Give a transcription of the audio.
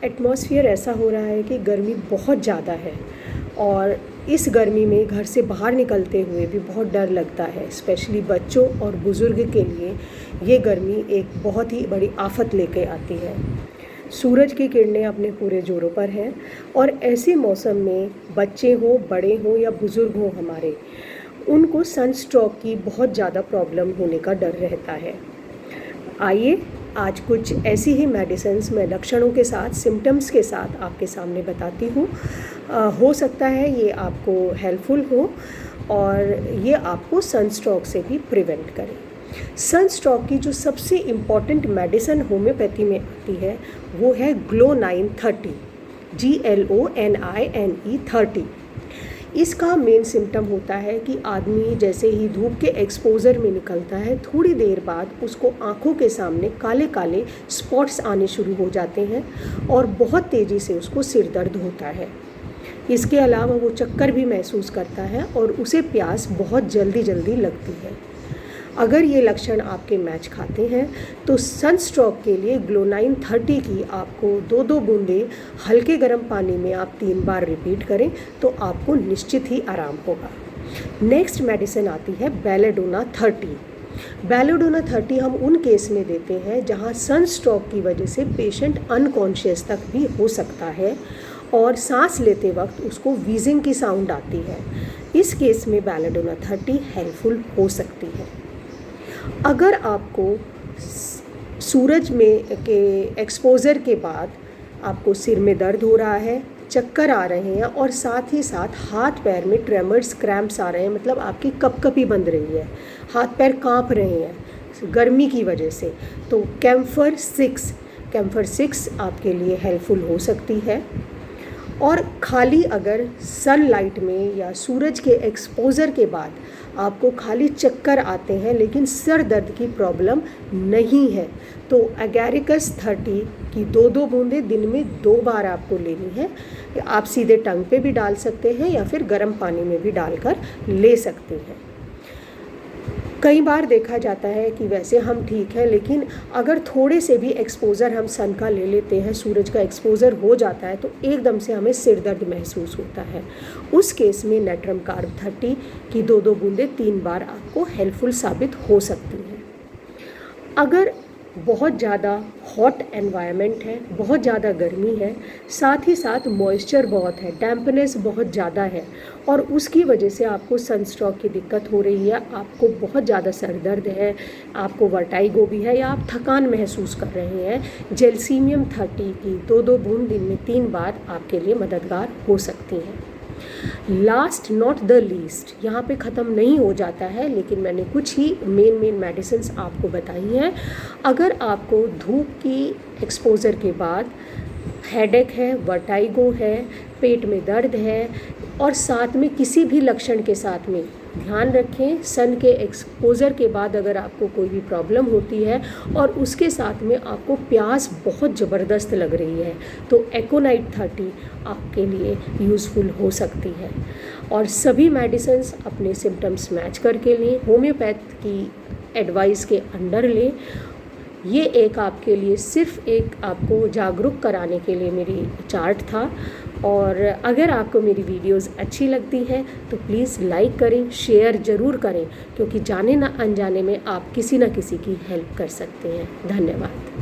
Atmosphere ऐसा हो रहा है कि गर्मी बहुत ज़्यादा है और इस गर्मी में घर से बाहर निकलते हुए भी बहुत डर लगता है। स्पेशली बच्चों और बुज़ुर्ग के लिए ये गर्मी एक बहुत ही बड़ी आफत लेके आती है। सूरज की किरणें अपने पूरे ज़ोरों पर हैं और ऐसे मौसम में बच्चे हों, बड़े हों या बुज़ुर्ग हों हमारे, उनको सनस्ट्रोक की बहुत ज़्यादा प्रॉब्लम होने का डर रहता है। आइए आज कुछ ऐसी ही मेडिसिन्स मैं लक्षणों के साथ, सिम्टम्स के साथ आपके सामने बताती हूँ। हो सकता है ये आपको हेल्पफुल हो और ये आपको सनस्ट्रोक से भी प्रिवेंट करे। सनस्ट्रोक की जो सबसे इम्पॉर्टेंट मेडिसिन होम्योपैथी में आती है वो है ग्लो9 30, GLONINE 30। इसका मेन सिम्टम होता है कि आदमी जैसे ही धूप के एक्सपोज़र में निकलता है, थोड़ी देर बाद उसको आँखों के सामने काले काले स्पॉट्स आने शुरू हो जाते हैं और बहुत तेज़ी से उसको सिर दर्द होता है। इसके अलावा वो चक्कर भी महसूस करता है और उसे प्यास बहुत जल्दी लगती है। अगर ये लक्षण आपके मैच खाते हैं तो सनस्ट्रोक के लिए ग्लो9 30 की आपको 2-2 बूंदें हल्के गर्म पानी में आप 3 बार रिपीट करें तो आपको निश्चित ही आराम होगा। नेक्स्ट मेडिसिन आती है बेलेडोना 30। बेलेडोना 30 हम उन केस में देते हैं जहां सनस्ट्रोक की वजह से पेशेंट अनकॉन्शियस तक भी हो सकता है और सांस लेते वक्त उसको व्हीजिंग की साउंड आती है। इस केस में बेलेडोना 30 हेल्पफुल हो सकती है। अगर आपको सूरज में के एक्सपोज़र के बाद आपको सिर में दर्द हो रहा है, चक्कर आ रहे हैं और साथ ही साथ हाथ पैर में ट्रेमर्स, क्रैम्प्स आ रहे हैं, मतलब आपकी कपकपी बंध रही है, हाथ पैर कांप रहे हैं गर्मी की वजह से, तो कैम्फर 6 आपके लिए हेल्पफुल हो सकती है। और खाली अगर सनलाइट में या सूरज के एक्सपोज़र के बाद आपको खाली चक्कर आते हैं लेकिन सर दर्द की प्रॉब्लम नहीं है तो एगैरिकस 30 की 2-2 बूंदें दिन में 2 बार आपको लेनी है। आप सीधे टंग पे भी डाल सकते हैं या फिर गर्म पानी में भी डालकर ले सकते हैं। कई बार देखा जाता है कि वैसे हम ठीक है, लेकिन अगर थोड़े से भी एक्सपोज़र हम सन का ले लेते हैं, सूरज का एक्सपोज़र हो जाता है तो एकदम से हमें सिर दर्द महसूस होता है। उस केस में नेट्रम कार्ब 30 की 2-2 बूंदें 3 बार आपको हेल्पफुल साबित हो सकती हैं। अगर बहुत ज़्यादा हॉट एनवायरनमेंट है, बहुत ज़्यादा गर्मी है, साथ ही साथ मॉइस्चर बहुत है, डैम्पनेस बहुत ज़्यादा है और उसकी वजह से आपको सनस्ट्रोक की दिक्कत हो रही है, आपको बहुत ज़्यादा सर दर्द है, आपको वर्टाइगो भी है या आप थकान महसूस कर रहे हैं, जेलसीमियम 30 की 2-2 बूंद दिन में 3 बार आपके लिए मददगार हो सकती हैं। लास्ट नॉट द लीस्ट, यहाँ पे ख़त्म नहीं हो जाता है, लेकिन मैंने कुछ ही मेन मेडिसिन्स आपको बताई हैं। अगर आपको धूप की एक्सपोज़र के बाद हेडेक है, वर्टाइगो है, पेट में दर्द है और साथ में किसी भी लक्षण के साथ में, ध्यान रखें सन के एक्सपोज़र के बाद अगर आपको कोई भी प्रॉब्लम होती है और उसके साथ में आपको प्यास बहुत ज़बरदस्त लग रही है तो एकोनाइट 30 आपके लिए यूज़फुल हो सकती है। और सभी मेडिसिन्स अपने सिम्टम्स मैच करके लें, होम्योपैथ की एडवाइस के अंडर लें। ये एक आपके लिए सिर्फ एक आपको जागरूक कराने के लिए मेरी चार्ट था। और अगर आपको मेरी वीडियोस अच्छी लगती हैं तो प्लीज़ लाइक करें, शेयर ज़रूर करें, क्योंकि जाने ना अनजाने में आप किसी न किसी की हेल्प कर सकते हैं। धन्यवाद।